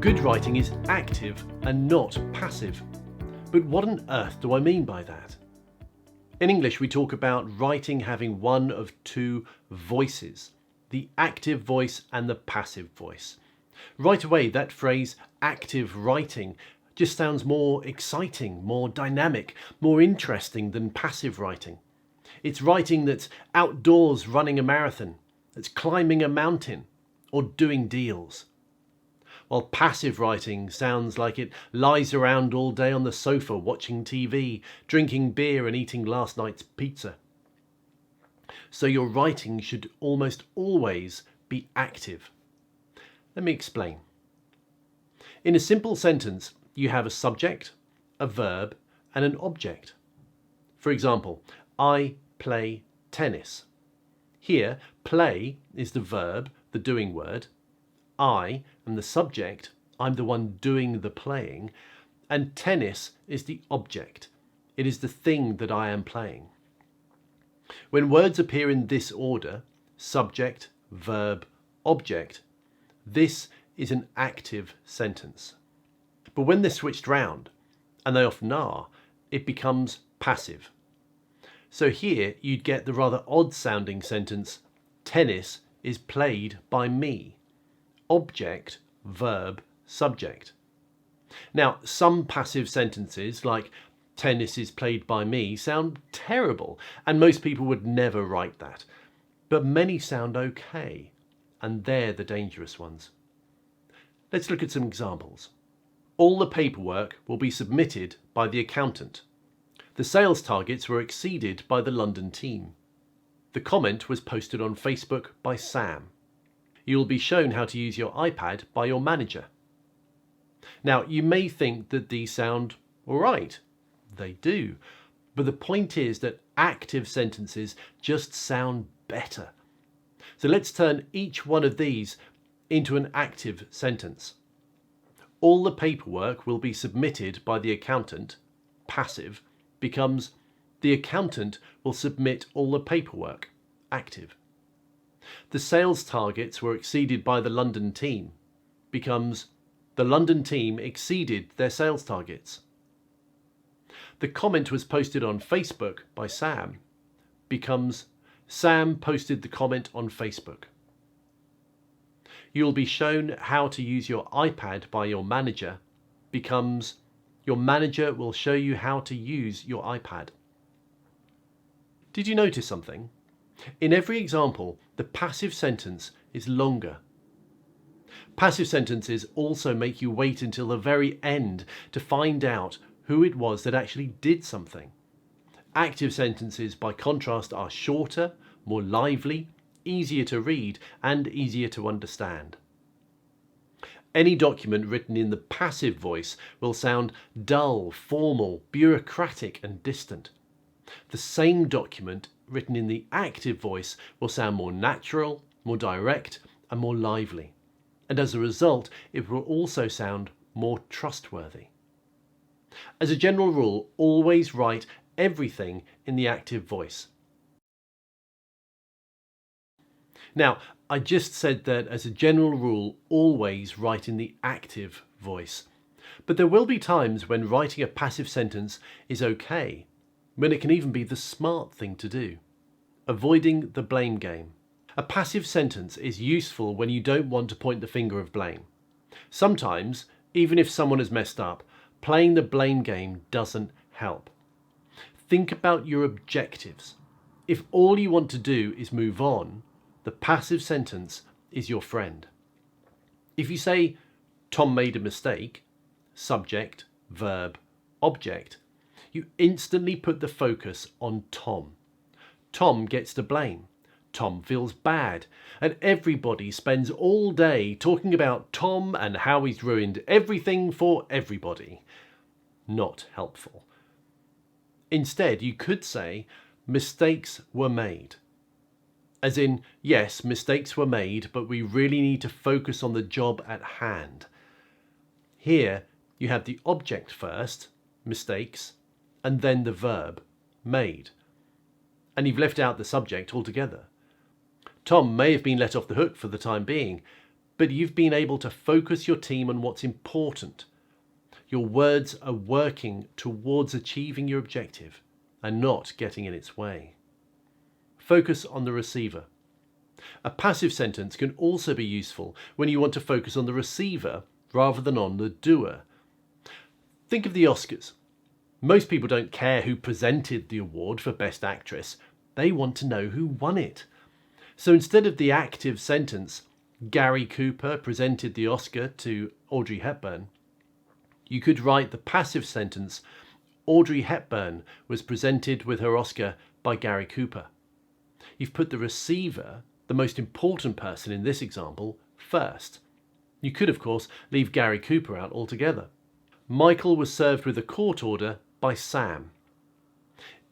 Good writing is active and not passive. But what on earth do I mean by that? In English, we talk about writing having one of two voices, the active voice and the passive voice. Right away, that phrase, active writing, just sounds more exciting, more dynamic, more interesting than passive writing. It's writing that's outdoors running a marathon, that's climbing a mountain, or doing deals. While passive writing sounds like it lies around all day on the sofa watching TV, drinking beer and eating last night's pizza. So your writing should almost always be active. Let me explain. In a simple sentence, you have a subject, a verb, and an object. For example, I play tennis. Here, play is the verb, the doing word. I am the subject, I'm the one doing the playing, and tennis is the object. It is the thing that I am playing. When words appear in this order, subject, verb, object, this is an active sentence. But when they're switched round, and they often are, it becomes passive. So here you'd get the rather odd sounding sentence, tennis is played by me. Object, verb, subject. Now, some passive sentences, like tennis is played by me, sound terrible, and most people would never write that. But many sound okay, and they're the dangerous ones. Let's look at some examples. All the paperwork will be submitted by the accountant. The sales targets were exceeded by the London team. The comment was posted on Facebook by Sam. You will be shown how to use your iPad by your manager. Now, you may think that these sound all right. They do. But the point is that active sentences just sound better. So let's turn each one of these into an active sentence. All the paperwork will be submitted by the accountant. Passive becomes the accountant will submit all the paperwork. Active. The sales targets were exceeded by the London team. Becomes the London team exceeded their sales targets. The comment was posted on Facebook by Sam. Becomes Sam posted the comment on Facebook. You'll be shown how to use your iPad by your manager. Becomes your manager will show you how to use your iPad. Did you notice something? In every example, the passive sentence is longer. Passive sentences also make you wait until the very end to find out who it was that actually did something. Active sentences, by contrast, are shorter, more lively, easier to read, and easier to understand. Any document written in the passive voice will sound dull, formal, bureaucratic, and distant. The same document written in the active voice will sound more natural, more direct, and more lively. And as a result, it will also sound more trustworthy. As a general rule, always write everything in the active voice. Now, I just said that as a general rule, always write in the active voice. But there will be times when writing a passive sentence is okay, when it can even be the smart thing to do. Avoiding the blame game. A passive sentence is useful when you don't want to point the finger of blame. Sometimes, even if someone has messed up, playing the blame game doesn't help. Think about your objectives. If all you want to do is move on, the passive sentence is your friend. If you say, Tom made a mistake, subject, verb, object, you instantly put the focus on Tom. Tom gets to blame. Tom feels bad. And everybody spends all day talking about Tom and how he's ruined everything for everybody. Not helpful. Instead, you could say, mistakes were made. As in, yes, mistakes were made, but we really need to focus on the job at hand. Here, you have the object first, mistakes, and then the verb, made. And you've left out the subject altogether. Tom may have been let off the hook for the time being, but you've been able to focus your team on what's important. Your words are working towards achieving your objective and not getting in its way. Focus on the receiver. A passive sentence can also be useful when you want to focus on the receiver rather than on the doer. Think of the Oscars. Most people don't care who presented the award for Best Actress. They want to know who won it. So instead of the active sentence, Gary Cooper presented the Oscar to Audrey Hepburn, you could write the passive sentence, Audrey Hepburn was presented with her Oscar by Gary Cooper. You've put the receiver, the most important person in this example, first. You could, of course, leave Gary Cooper out altogether. Michael was served with a court order by Sam.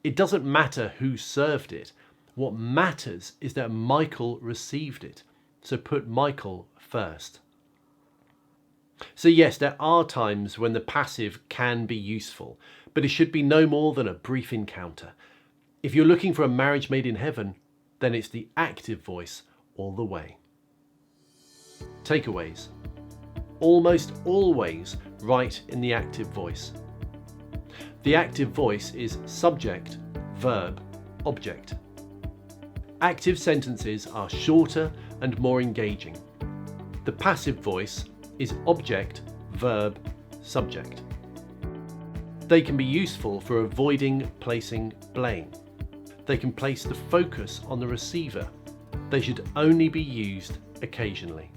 It doesn't matter who served it. What matters is that Michael received it. So put Michael first. So yes, there are times when the passive can be useful, but it should be no more than a brief encounter. If you're looking for a marriage made in heaven, then it's the active voice all the way. Takeaways. Almost always write in the active voice. The active voice is subject, verb, object. Active sentences are shorter and more engaging. The passive voice is object, verb, subject. They can be useful for avoiding placing blame. They can place the focus on the receiver. They should only be used occasionally.